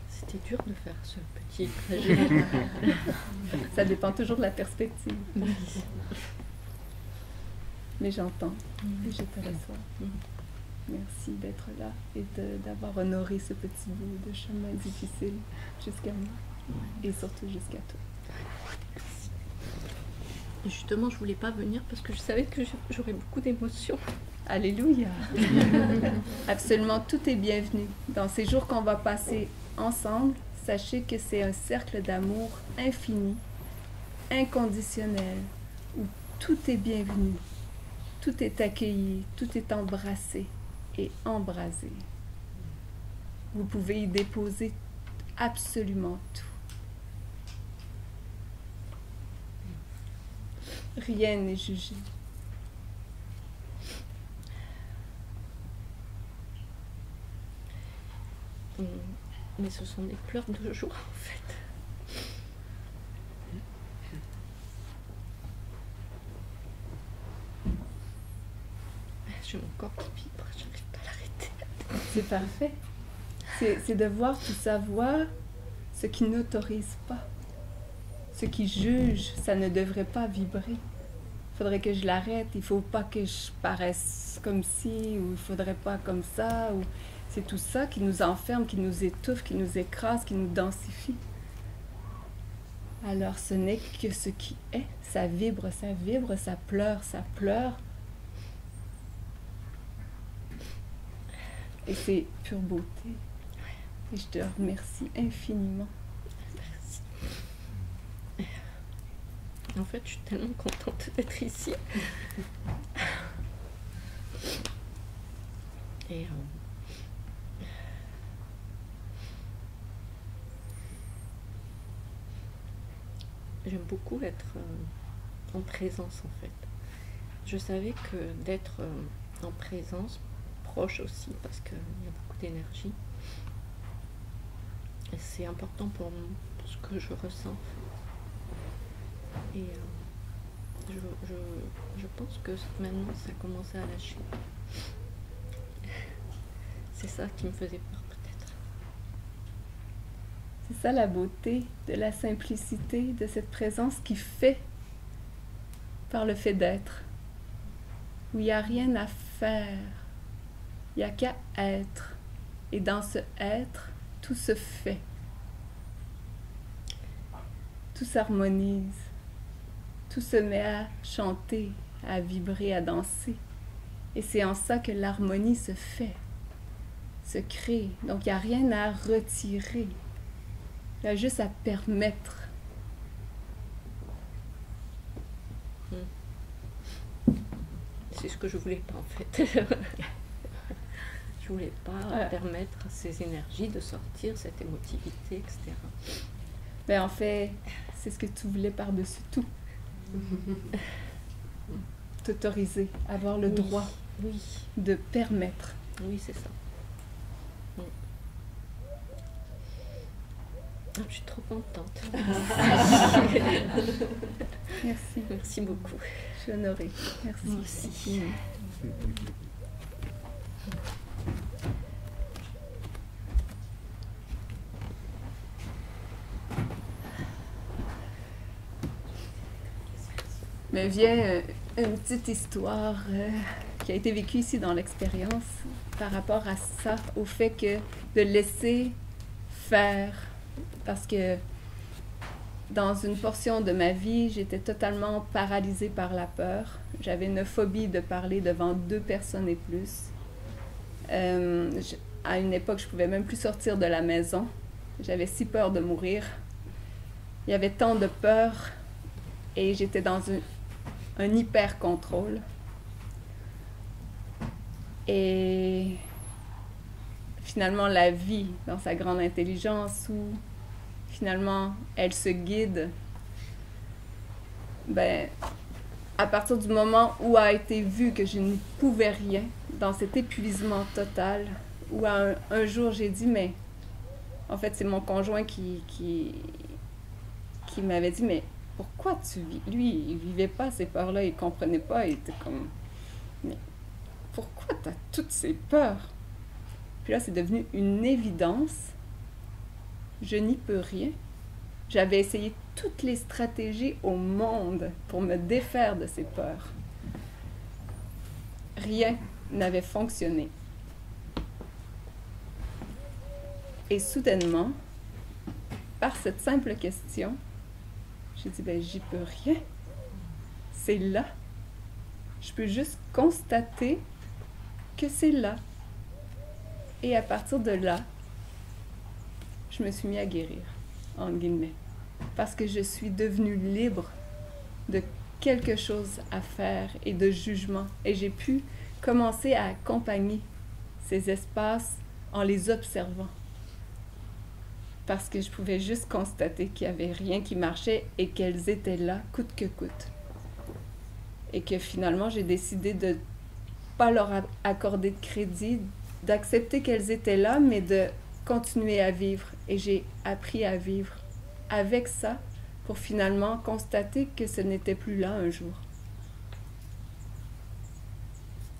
C'était dur de faire ce petit trajet. Ça dépend toujours de la perspective. Mais j'entends et je te reçois. Merci d'être là et d'avoir honoré ce petit bout de chemin difficile jusqu'à moi et surtout jusqu'à toi. Et justement, je voulais pas venir parce que je savais que j'aurais beaucoup d'émotions. Alléluia! Absolument, tout est bienvenu. Dans ces jours qu'on va passer ensemble, sachez que c'est un cercle d'amour infini, inconditionnel, où tout est bienvenu, tout est accueilli, tout est embrassé et embrasé. Vous pouvez y déposer absolument tout. Rien n'est jugé. Mais ce sont des pleurs de joie, en fait. J'ai mon corps qui vibre, j'arrive pas à l'arrêter. C'est parfait. C'est de voir tout ça, voir ce qui n'autorise pas. Ce qui juge, ça ne devrait pas vibrer. Il faudrait que je l'arrête, il ne faut pas que je paraisse comme ci, ou il ne faudrait pas comme ça, ou... C'est tout ça qui nous enferme, qui nous étouffe, qui nous écrase, qui nous densifie. Alors ce n'est que ce qui est. Ça vibre, ça pleure, ça pleure. Et c'est pure beauté. Et je te remercie infiniment. Merci. En fait, je suis tellement contente d'être ici. Et j'aime beaucoup être en présence, en fait. Je savais que d'être en présence, proche aussi, parce qu'il y a beaucoup d'énergie, c'est important pour ce que je ressens. Et je pense que maintenant, ça a commencé à lâcher. C'est ça qui me faisait peur, peut-être. C'est ça la beauté de la simplicité, de cette présence qui fait par le fait d'être. Où il n'y a rien à faire, il n'y a qu'à être. Et dans ce être, tout se fait. Tout s'harmonise. Tout se met à chanter, à vibrer, à danser. Et c'est en ça que l'harmonie se fait, se crée. Donc il n'y a rien à retirer. Il y a juste à permettre. C'est ce que je voulais pas, en fait. Je voulais pas permettre à ces énergies de sortir, cette émotivité, etc. Ben en fait, c'est ce que tu voulais par-dessus tout. T'autoriser, avoir le droit de permettre. Oui, c'est ça. Ah, je suis trop contente. Merci. Merci beaucoup. Je suis honorée. Merci. Moi aussi. Me vient une petite histoire qui a été vécue ici dans l'expérience par rapport à ça, au fait que de laisser faire, parce que dans une portion de ma vie, j'étais totalement paralysée par la peur. J'avais une phobie de parler devant 2 personnes et plus. À une époque, je pouvais même plus sortir de la maison. J'avais si peur de mourir. Il y avait tant de peur et j'étais dans un hyper-contrôle. Et finalement, la vie, dans sa grande intelligence, où finalement, elle se guide, ben, à partir du moment où a été vu que je n'y pouvais rien, dans cet épuisement total, où un jour j'ai dit, mais en fait, c'est mon conjoint qui m'avait dit, mais pourquoi tu vis? Lui, il vivait pas ces peurs-là, il comprenait pas, il était comme, mais pourquoi tu as toutes ces peurs? Puis là, c'est devenu une évidence. Je n'y peux rien. J'avais essayé toutes les stratégies au monde pour me défaire de ces peurs. Rien n'avait fonctionné. Et soudainement, par cette simple question, j'ai dit, ben, j'y peux rien. C'est là. Je peux juste constater que c'est là. Et à partir de là, je me suis mis à guérir, entre guillemets. Parce que je suis devenue libre de quelque chose à faire et de jugement. Et j'ai pu commencer à accompagner ces espaces en les observant. Parce que je pouvais juste constater qu'il n'y avait rien qui marchait et qu'elles étaient là, coûte que coûte. Et que finalement, j'ai décidé de ne pas leur accorder de crédit, d'accepter qu'elles étaient là, mais de continuer à vivre. Et j'ai appris à vivre avec ça pour finalement constater que ce n'était plus là un jour.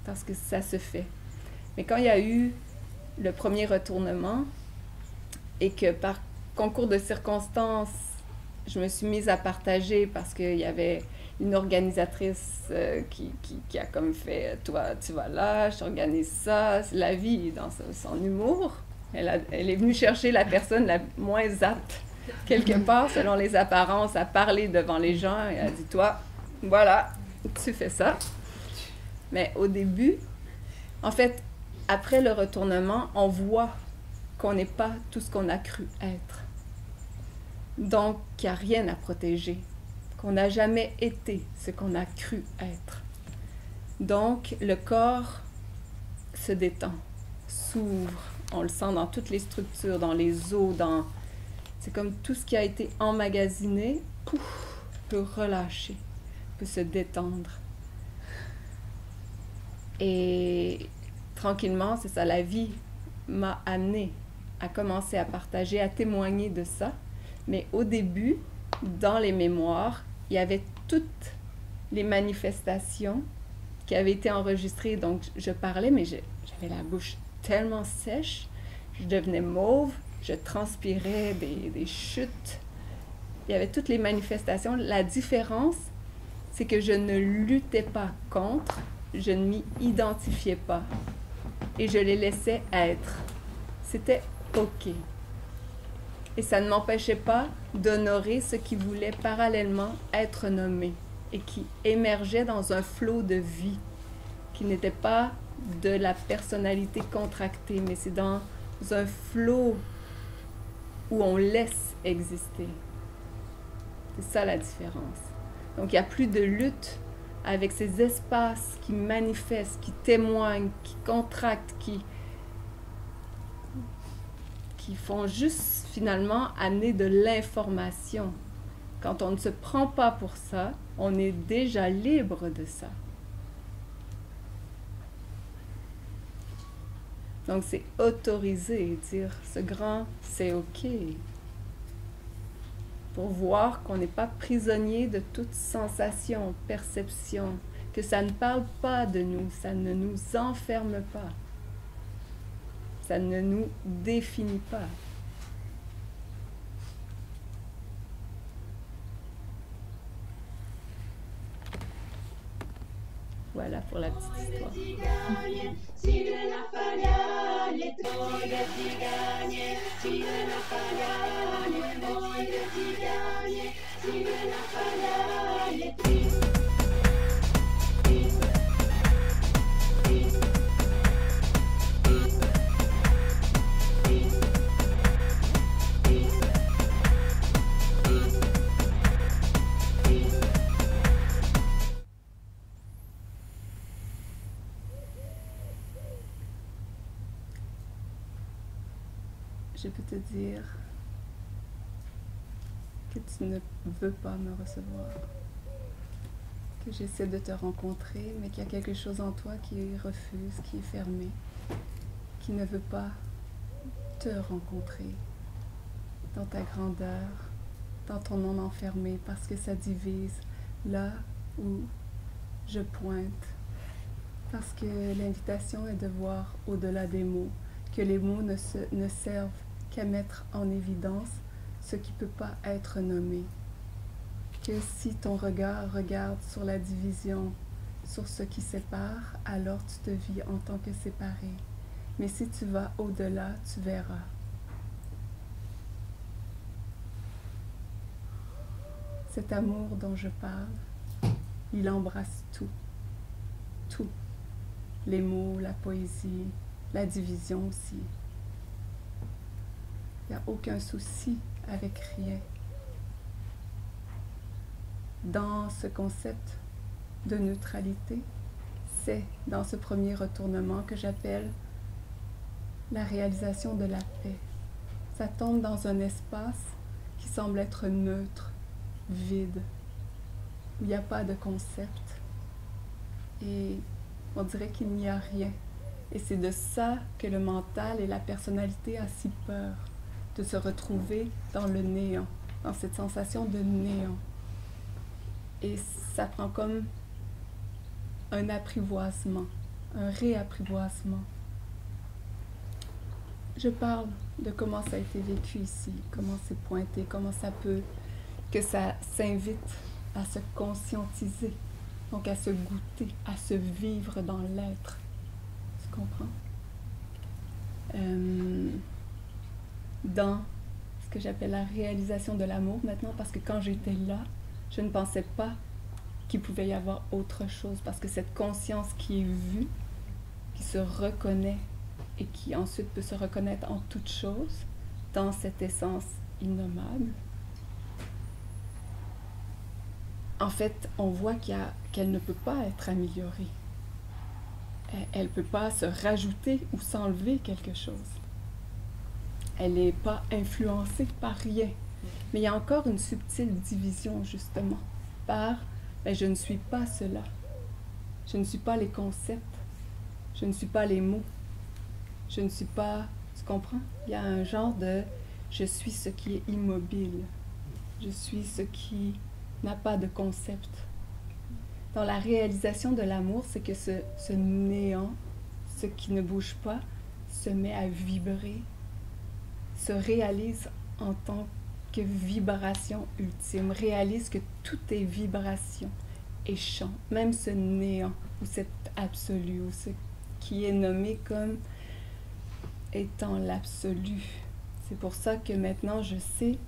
Parce que ça se fait. Mais quand il y a eu le premier retournement et que par concours de circonstances, je me suis mise à partager parce qu'il y avait une organisatrice qui a comme fait « Toi, tu vas là, je t'organise ça ». C'est la vie dans son humour. Elle est venue chercher la personne la moins apte, quelque part, selon les apparences, à parler devant les gens. Et elle a dit « Toi, voilà, tu fais ça ». Mais au début, en fait, après le retournement, on voit qu'on n'est pas tout ce qu'on a cru être. Donc, qu'il n'y a rien à protéger, qu'on n'a jamais été ce qu'on a cru être. Donc, le corps se détend, s'ouvre, on le sent dans toutes les structures, dans les os, c'est comme tout ce qui a été emmagasiné, pouf, peut relâcher, peut se détendre. Et tranquillement, c'est ça, la vie m'a amenée à commencer à partager, à témoigner de ça. Mais au début, dans les mémoires, il y avait toutes les manifestations qui avaient été enregistrées. Donc, je parlais, mais j'avais la bouche tellement sèche, je devenais mauve, je transpirais des chutes. Il y avait toutes les manifestations. La différence, c'est que je ne luttais pas contre, je ne m'y identifiais pas et je les laissais être. C'était OK. Et ça ne m'empêchait pas d'honorer ce qui voulait parallèlement être nommé et qui émergeait dans un flot de vie, qui n'était pas de la personnalité contractée, mais c'est dans un flot où on laisse exister. C'est ça la différence. Donc il n'y a plus de lutte avec ces espaces qui manifestent, qui témoignent, qui contractent, qui font juste finalement amener de l'information. Quand on ne se prend pas pour ça, on est déjà libre de ça. Donc c'est autoriser, dire ce grand, c'est OK. Pour voir qu'on n'est pas prisonnier de toute sensation, perception, que ça ne parle pas de nous, ça ne nous enferme pas. Ça ne nous définit pas. Voilà pour la petite histoire. Je peux te dire que tu ne veux pas me recevoir, que j'essaie de te rencontrer, mais qu'il y a quelque chose en toi qui refuse, qui est fermé, qui ne veut pas te rencontrer dans ta grandeur, dans ton nom enfermé, parce que ça divise là où je pointe, parce que l'invitation est de voir au-delà des mots, que les mots ne servent qu'à mettre en évidence ce qui ne peut pas être nommé. Que si ton regard regarde sur la division, sur ce qui sépare, alors tu te vis en tant que séparé. Mais si tu vas au-delà, tu verras. Cet amour dont je parle, il embrasse tout. Tout. Les mots, la poésie, la division aussi. Il n'y a aucun souci avec rien. Dans ce concept de neutralité, c'est dans ce premier retournement que j'appelle la réalisation de la paix. Ça tombe dans un espace qui semble être neutre, vide, où il n'y a pas de concept. Et on dirait qu'il n'y a rien. Et c'est de ça que le mental et la personnalité a si peur, de se retrouver dans le néant, dans cette sensation de néant. Et ça prend comme un apprivoisement, un réapprivoisement. Je parle de comment ça a été vécu ici, comment c'est pointé, comment ça peut, que ça s'invite à se conscientiser, donc à se goûter, à se vivre dans l'être. Tu comprends? Dans ce que j'appelle la réalisation de l'amour maintenant, parce que quand j'étais là, je ne pensais pas qu'il pouvait y avoir autre chose, parce que cette conscience qui est vue, qui se reconnaît et qui ensuite peut se reconnaître en toute chose, dans cette essence innommable, en fait, on voit qu'elle ne peut pas être améliorée. Elle ne peut pas se rajouter ou s'enlever quelque chose. Elle n'est pas influencée par rien. Mais il y a encore une subtile division, justement, par je ne suis pas cela. Je ne suis pas les concepts. Je ne suis pas les mots. Je ne suis pas... Tu comprends? Il y a un genre de je suis ce qui est immobile. Je suis ce qui n'a pas de concept. Dans la réalisation de l'amour, c'est que ce néant, ce qui ne bouge pas, se met à vibrer, se réalise en tant que vibration ultime, réalise que tout est vibration et chant, même ce néant ou cet absolu, ou ce qui est nommé comme étant l'absolu. C'est pour ça que maintenant je sais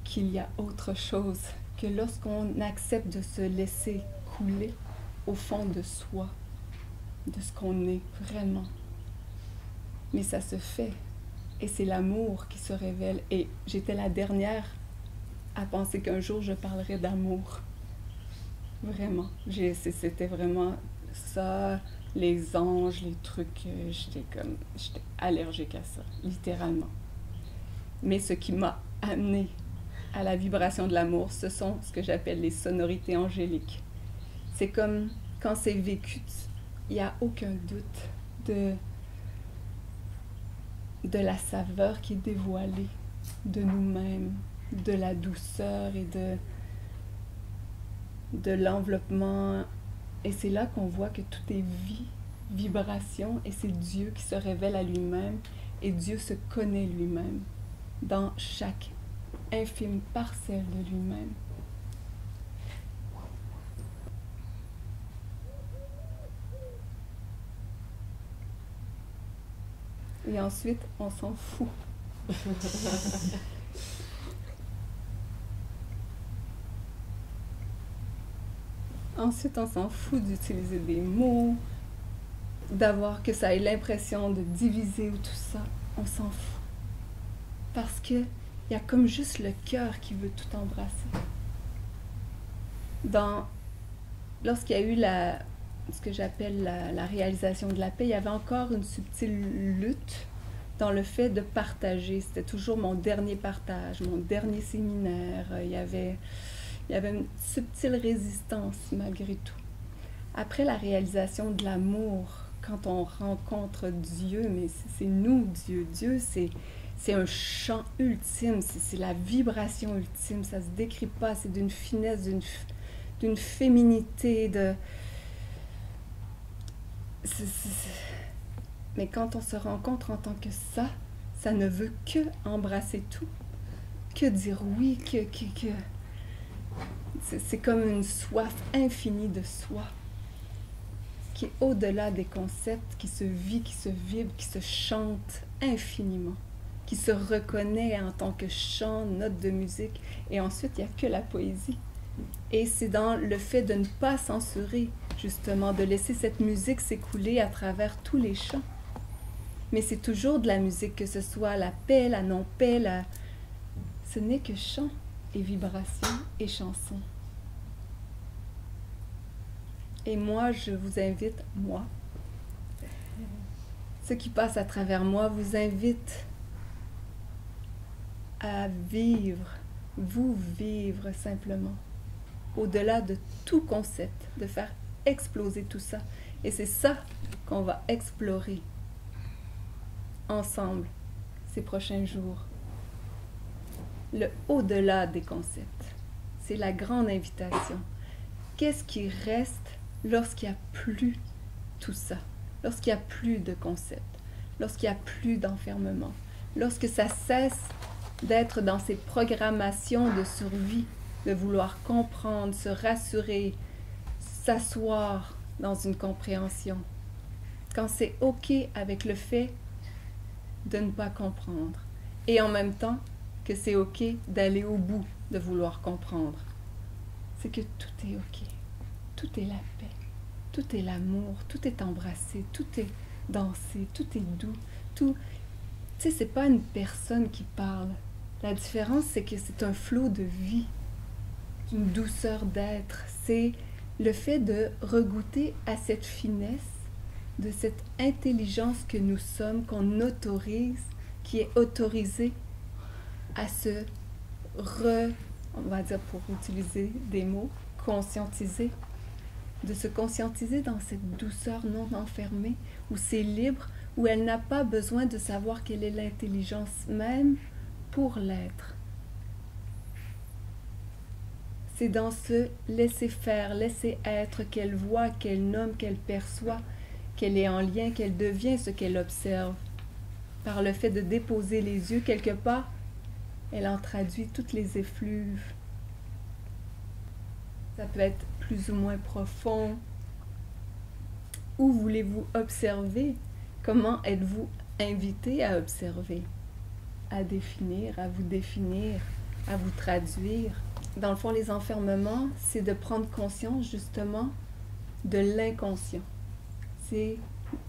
qu'il y a autre chose, que lorsqu'on accepte de se laisser couler au fond de soi, de ce qu'on est vraiment. Mais ça se fait. Et c'est l'amour qui se révèle. Et j'étais la dernière à penser qu'un jour je parlerais d'amour. Vraiment. C'était vraiment ça, les anges, les trucs. J'étais allergique à ça, littéralement. Mais ce qui m'a amené à la vibration de l'amour, ce sont ce que j'appelle les sonorités angéliques. C'est comme quand c'est vécu, il n'y a aucun doute de la saveur qui est dévoilée de nous-mêmes, de la douceur et de l'enveloppement. Et c'est là qu'on voit que tout est vie, vibration, et c'est Dieu qui se révèle à lui-même, et Dieu se connaît lui-même dans chaque infime parcelle de lui-même. Et ensuite, on s'en fout Ensuite, on s'en fout d'utiliser des mots, d'avoir que ça ait l'impression de diviser ou tout ça. On s'en fout. Parce que il y a comme juste le cœur qui veut tout embrasser. Lorsqu'il y a eu ce que j'appelle la réalisation de la paix, il y avait encore une subtile lutte dans le fait de partager. C'était toujours mon dernier partage, mon dernier séminaire. Il y avait une subtile résistance malgré tout. Après la réalisation de l'amour, quand on rencontre Dieu, mais c'est nous, Dieu. Dieu, c'est un chant ultime, c'est la vibration ultime, ça se décrit pas, c'est d'une finesse, d'une féminité, Mais quand on se rencontre en tant que ça ne veut que embrasser tout, que dire oui, c'est comme une soif infinie de soi, qui est au-delà des concepts, qui se vit, qui se vibre, qui se chante infiniment, qui se reconnaît en tant que chant, note de musique, et ensuite il n'y a que la poésie. Et c'est dans le fait de ne pas censurer, justement, de laisser cette musique s'écouler à travers tous les chants. Mais c'est toujours de la musique, que ce soit la paix, la non-paix, ce n'est que chant et vibration et chanson. Et moi, je vous invite, ce qui passe à travers moi vous invite à vous vivre simplement, au-delà de tout concept, de faire exploser tout ça. Et c'est ça qu'on va explorer ensemble ces prochains jours. Le au-delà des concepts. C'est la grande invitation. Qu'est-ce qui reste lorsqu'il n'y a plus tout ça? Lorsqu'il n'y a plus de concepts? Lorsqu'il n'y a plus d'enfermement? Lorsque ça cesse d'être dans ces programmations de survie, de vouloir comprendre, se rassurer, s'asseoir dans une compréhension. Quand c'est OK avec le fait de ne pas comprendre. Et en même temps, que c'est OK d'aller au bout de vouloir comprendre. C'est que tout est OK. Tout est la paix. Tout est l'amour. Tout est embrassé. Tout est dansé. Tout est doux. Tout... Tu sais, c'est pas une personne qui parle. La différence, c'est que c'est un flot de vie. Une douceur d'être. C'est le fait de regoûter à cette finesse, de cette intelligence que nous sommes, qu'on autorise, qui est autorisée à se on va dire pour utiliser des mots, conscientiser, de se conscientiser dans cette douceur non enfermée, où c'est libre, où elle n'a pas besoin de savoir quelle est l'intelligence même pour l'être. C'est dans ce laisser faire, laisser être, qu'elle voit, qu'elle nomme, qu'elle perçoit, qu'elle est en lien, qu'elle devient ce qu'elle observe. Par le fait de déposer les yeux quelque part, elle en traduit toutes les effluves. Ça peut être plus ou moins profond. Où voulez-vous observer? Comment êtes-vous invité à observer? À définir, à vous traduire. Dans le fond, les enfermements, c'est de prendre conscience justement de l'inconscient. C'est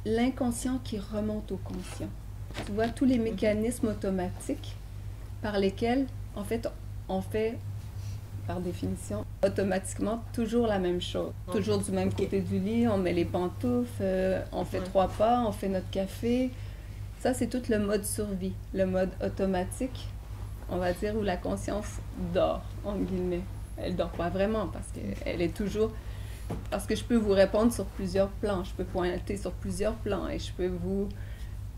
l'inconscient qui remonte au conscient. Tu vois, tous les mécanismes automatiques par lesquels, en fait, on fait, par définition, automatiquement toujours la même chose. Toujours du même côté du lit, on met les pantoufles, on fait 3 pas, on fait notre café. Ça, c'est tout le mode survie, le mode automatique, on va dire, où la conscience dort, entre guillemets. Elle dort pas vraiment parce qu'elle est toujours... Parce que je peux vous répondre sur plusieurs plans, je peux pointer sur plusieurs plans et je peux vous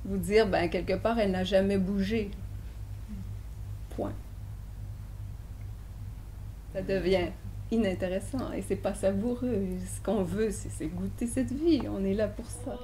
dire, ben quelque part, elle n'a jamais bougé. Point. Ça devient inintéressant et c'est pas savoureux. Ce qu'on veut, c'est goûter cette vie. On est là pour ça.